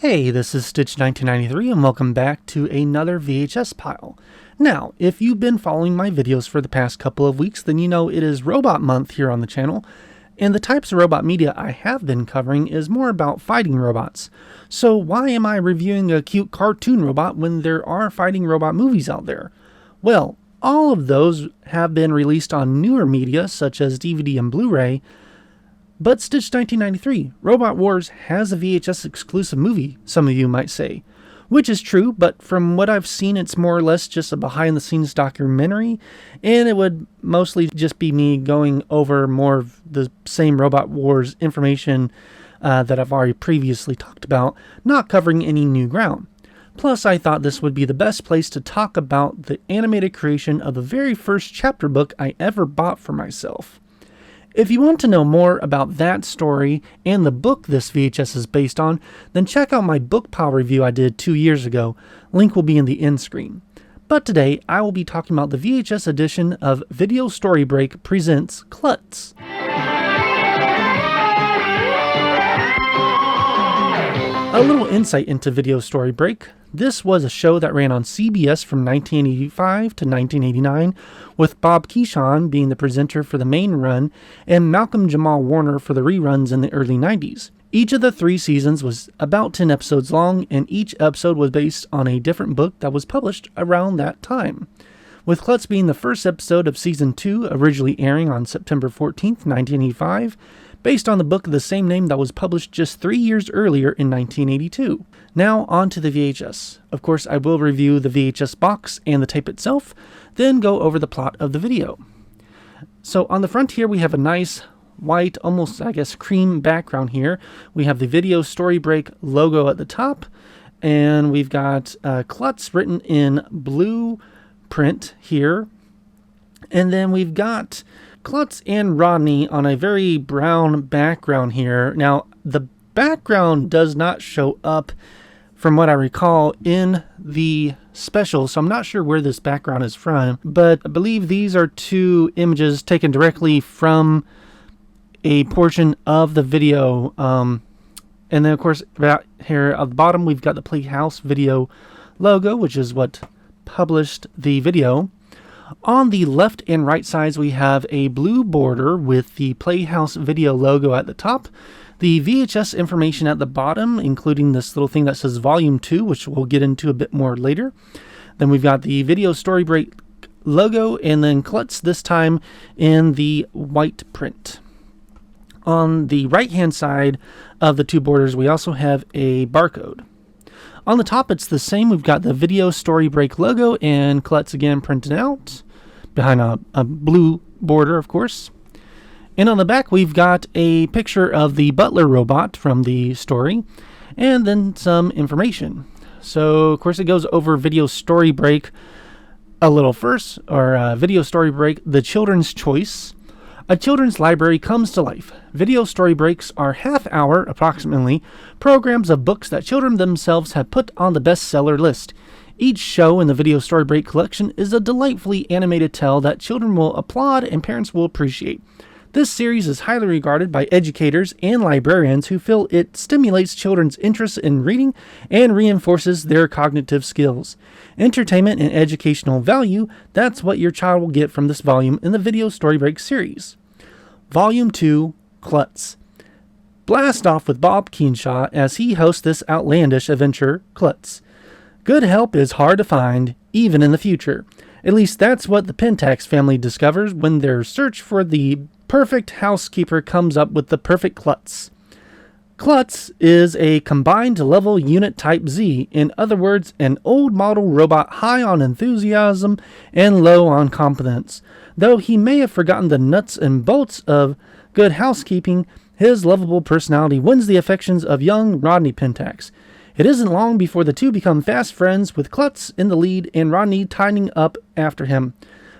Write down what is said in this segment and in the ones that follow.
Hey, this is Stitch1993 and welcome back to another VHS Pile. Now, if you've been following my videos for the past couple of weeks, then you know it is Robot Month here on the channel, and the types of robot media I have been covering is more about fighting robots. So why am I reviewing a cute cartoon robot when there are fighting robot movies out there? Well, all of those have been released on newer media such as DVD and Blu-ray, but Stitch 1993, Robot Wars, has a VHS exclusive movie, some of you might say. Which is true, but from what I've seen, it's more or less just a behind-the-scenes documentary, and it would mostly just be me going over more of the same Robot Wars information that I've already previously talked about, not covering any new ground. Plus, I thought this would be the best place to talk about the animated creation of the very first chapter book I ever bought for myself. If you want to know more about that story and the book this VHS is based on, then check out my book pile review I did 2 years ago. Link will be in the end screen. But today, I will be talking about the VHS edition of Video Storybreak presents C.L.U.T.Z. A little insight into Video Storybreak. This was a show that ran on CBS from 1985 to 1989, with Bob Keeshan being the presenter for the main run and Malcolm Jamal Warner for the reruns in the early 90s. Each of the 3 seasons was about 10 episodes long, and each episode was based on a different book that was published around that time. With C.L.U.T.Z. being the first episode of Season 2, originally airing on September 14th, 1985, based on the book of the same name that was published just 3 years earlier in 1982. Now on to the VHS. Of course, I will review the VHS box and the tape itself, then go over the plot of the video. So on the front here, we have a nice white, almost I guess cream background here. We have the Video Storybreak logo at the top, and we've got C.L.U.T.Z. written in blue print here, and then we've got C.L.U.T.Z. and Rodney on a very brown background here. Now, the background does not show up, from what I recall, in the special, so I'm not sure where this background is from, but I believe these are 2 images taken directly from a portion of the video. And then, of course, about here at the bottom, we've got the Playhouse Video logo, which is what published the video. On the left and right sides, we have a blue border with the Playhouse Video logo at the top, the VHS information at the bottom, including this little thing that says Volume 2, which we'll get into a bit more later. Then we've got the Video Storybreak logo, and then C.L.U.T.Z. this time in the white print. On the right-hand side of the 2 borders, we also have a barcode. On the top, it's the same. We've got the Video Storybreak logo and C.L.U.T.Z. again printed out behind a blue border, of course. And on the back, we've got a picture of the Butler robot from the story, and then some information. So, of course, it goes over Video Storybreak a little first, or Video Storybreak, The Children's Choice. A children's library comes to life. Video Storybreaks are half-hour, approximately, programs of books that children themselves have put on the bestseller list. Each show in the Video Storybreak collection is a delightfully animated tale that children will applaud and parents will appreciate. This series is highly regarded by educators and librarians who feel it stimulates children's interest in reading and reinforces their cognitive skills. Entertainment and educational value, that's what your child will get from this volume in the Video Storybreak series. Volume 2, C.L.U.T.Z. Blast off with Bob Keeshan as he hosts this outlandish adventure, C.L.U.T.Z. Good help is hard to find, even in the future. At least that's what the Pentax family discovers when their search for the perfect housekeeper comes up with the perfect C.L.U.T.Z. C.L.U.T.Z. is a combined level unit type Z, in other words, an old model robot high on enthusiasm and low on competence. Though he may have forgotten the nuts and bolts of good housekeeping, his lovable personality wins the affections of young Rodney Pentax. It isn't long before the 2 become fast friends, with C.L.U.T.Z. in the lead and Rodney tightening up after him.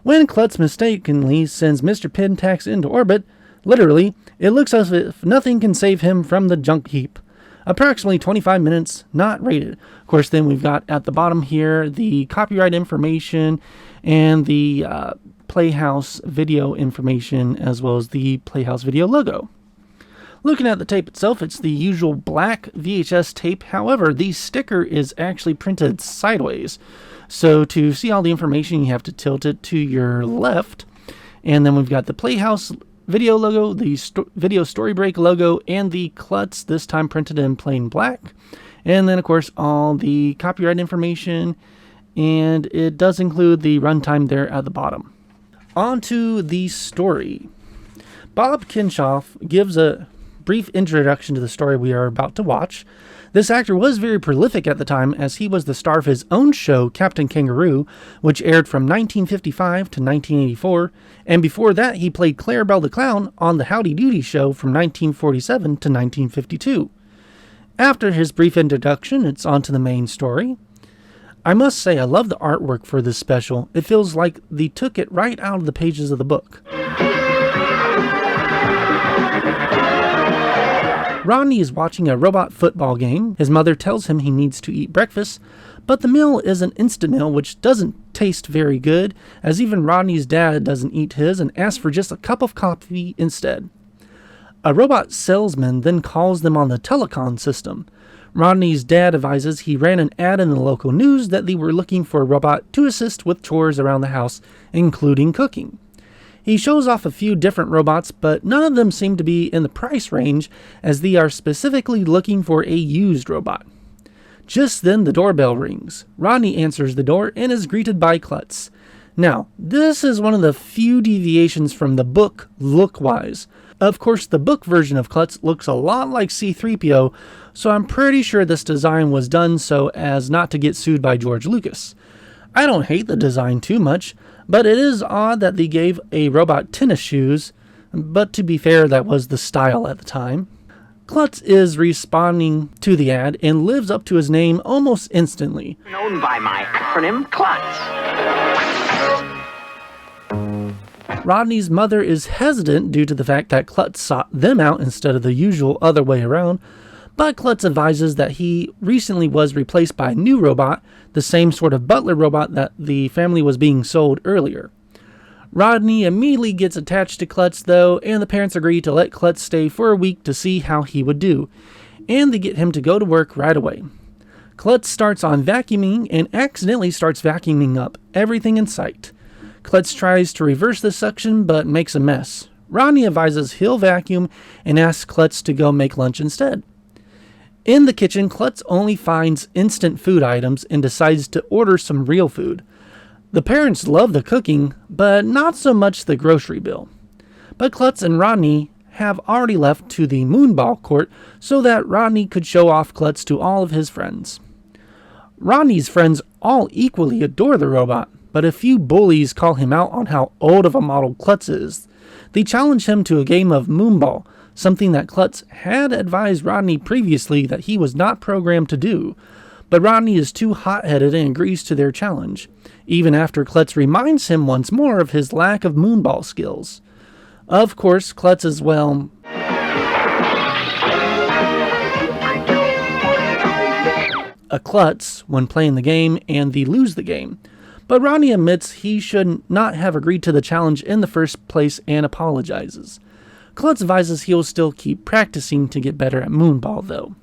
When C.L.U.T.Z. mistakenly sends Mr. Pentax into orbit, literally, it looks as if nothing can save him from the junk heap. Approximately 25 minutes, not rated. Of course, then we've got at the bottom here the copyright information and the Playhouse Video information, as well as the Playhouse Video logo. Looking at the tape itself, it's the usual black VHS tape. However, the sticker is actually printed sideways. So to see all the information, you have to tilt it to your left. And then we've got the Playhouse video logo, the video Storybreak logo, and the C.L.U.T.Z, this time printed in plain black. And then, of course, all the copyright information. And it does include the runtime there at the bottom. On to the story. Bob Kinshoff gives a brief introduction to the story we are about to watch. This actor was very prolific at the time, as he was the star of his own show, Captain Kangaroo, which aired from 1955 to 1984, and before that he played Clarabelle the Clown on the Howdy Doody Show from 1947 to 1952. After his brief introduction, it's on to the main story. I must say, I love the artwork for this special. It feels like they took it right out of the pages of the book. Rodney is watching a robot football game. His mother tells him he needs to eat breakfast, but the meal is an instant meal which doesn't taste very good, as even Rodney's dad doesn't eat his and asks for just a cup of coffee instead. A robot salesman then calls them on the telecom system. Rodney's dad advises he ran an ad in the local news that they were looking for a robot to assist with chores around the house, including cooking. He shows off a few different robots, but none of them seem to be in the price range, as they are specifically looking for a used robot. Just then the doorbell rings. Rodney answers the door and is greeted by C.L.U.T.Z. Now, this is one of the few deviations from the book look-wise. Of course, the book version of C.L.U.T.Z looks a lot like C-3PO, so I'm pretty sure this design was done so as not to get sued by George Lucas. I don't hate the design too much, but it is odd that they gave a robot tennis shoes, but to be fair, that was the style at the time. C.L.U.T.Z is responding to the ad and lives up to his name almost instantly. Known by my acronym C.L.U.T.Z. Rodney's mother is hesitant due to the fact that C.L.U.T.Z sought them out instead of the usual other way around, but C.L.U.T.Z advises that he recently was replaced by a new robot, the same sort of butler robot that the family was being sold earlier. Rodney immediately gets attached to C.L.U.T.Z though, and the parents agree to let C.L.U.T.Z stay for a week to see how he would do, and they get him to go to work right away. C.L.U.T.Z starts on vacuuming and accidentally starts vacuuming up everything in sight. C.L.U.T.Z tries to reverse the suction but makes a mess. Rodney advises he'll vacuum and asks C.L.U.T.Z to go make lunch instead. In the kitchen, C.L.U.T.Z only finds instant food items and decides to order some real food. The parents love the cooking, but not so much the grocery bill. But C.L.U.T.Z and Rodney have already left to the moonball court so that Rodney could show off C.L.U.T.Z to all of his friends. Rodney's friends all equally adore the robot, but a few bullies call him out on how old of a model C.L.U.T.Z is. They challenge him to a game of moonball, something that C.L.U.T.Z had advised Rodney previously that he was not programmed to do, but Rodney is too hot-headed and agrees to their challenge, even after C.L.U.T.Z reminds him once more of his lack of moonball skills. Of course, C.L.U.T.Z is, well, a klutz when playing the game, and they lose the game. But Rodney admits he should not have agreed to the challenge in the first place and apologizes. C.L.U.T.Z advises he will still keep practicing to get better at moonball, though.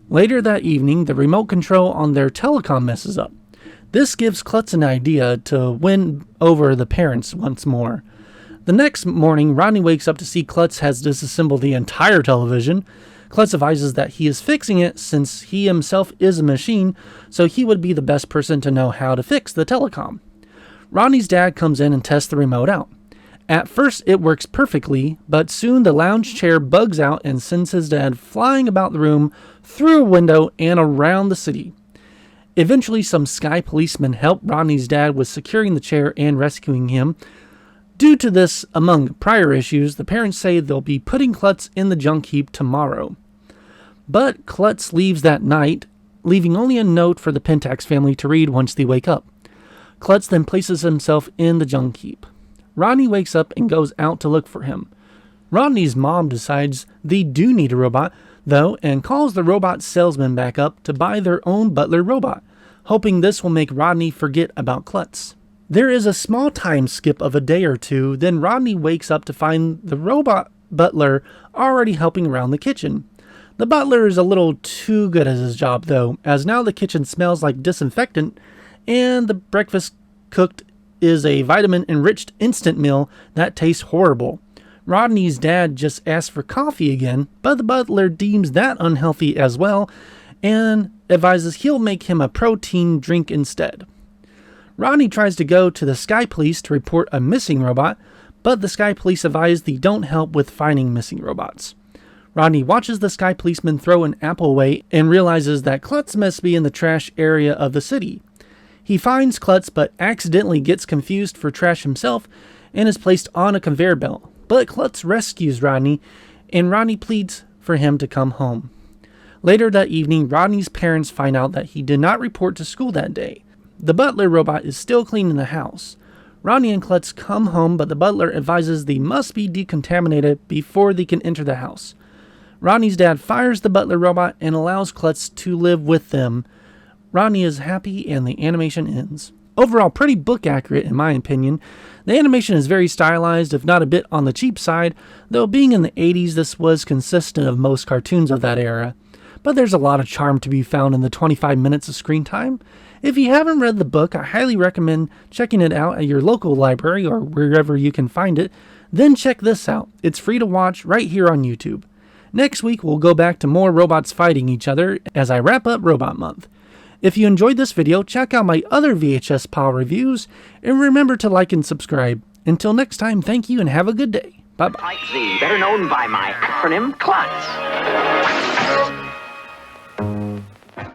Later that evening, the remote control on their telecom messes up. This gives C.L.U.T.Z an idea to win over the parents once more. The next morning, Rodney wakes up to see C.L.U.T.Z has disassembled the entire television. C.L.U.T.Z advises that he is fixing it since he himself is a machine, so he would be the best person to know how to fix the telecom. Rodney's dad comes in and tests the remote out. At first it works perfectly, but soon the lounge chair bugs out and sends his dad flying about the room, through a window, and around the city. Eventually some sky policemen help Rodney's dad with securing the chair and rescuing him. Due to this, among prior issues, the parents say they'll be putting C.L.U.T.Z in the junk heap tomorrow. But C.L.U.T.Z leaves that night, leaving only a note for the Pentax family to read once they wake up. C.L.U.T.Z then places himself in the junk heap. Rodney wakes up and goes out to look for him. Rodney's mom decides they do need a robot, though, and calls the robot salesman back up to buy their own butler robot, hoping this will make Rodney forget about C.L.U.T.Z. There is a small time skip of a day or two, then Rodney wakes up to find the robot butler already helping around the kitchen. The butler is a little too good at his job though, as now the kitchen smells like disinfectant and the breakfast cooked is a vitamin-enriched instant meal that tastes horrible. Rodney's dad just asks for coffee again, but the butler deems that unhealthy as well and advises he'll make him a protein drink instead. Rodney tries to go to the Sky Police to report a missing robot, but the Sky Police advise they don't help with finding missing robots. Rodney watches the Sky Policeman throw an apple away and realizes that C.L.U.T.Z must be in the trash area of the city. He finds C.L.U.T.Z but accidentally gets confused for trash himself and is placed on a conveyor belt. But C.L.U.T.Z rescues Rodney, and Rodney pleads for him to come home. Later that evening, Rodney's parents find out that he did not report to school that day. The butler robot is still cleaning the house. Rodney and C.L.U.T.Z come home, but the butler advises they must be decontaminated before they can enter the house. Rodney's dad fires the butler robot and allows C.L.U.T.Z to live with them. Rodney is happy and the animation ends. Overall, pretty book accurate in my opinion. The animation is very stylized, if not a bit on the cheap side, though being in the 80s this was consistent of most cartoons of that era. But there's a lot of charm to be found in the 25 minutes of screen time. If you haven't read the book, I highly recommend checking it out at your local library or wherever you can find it. Then check this out. It's free to watch right here on YouTube. Next week we'll go back to more robots fighting each other as I wrap up Robot Month. If you enjoyed this video, check out my other VHS Pile reviews, and remember to like and subscribe. Until next time, thank you and have a good day. Bye-bye. C.L.U.T.Z, better known by my acronym C.L.U.T.Z.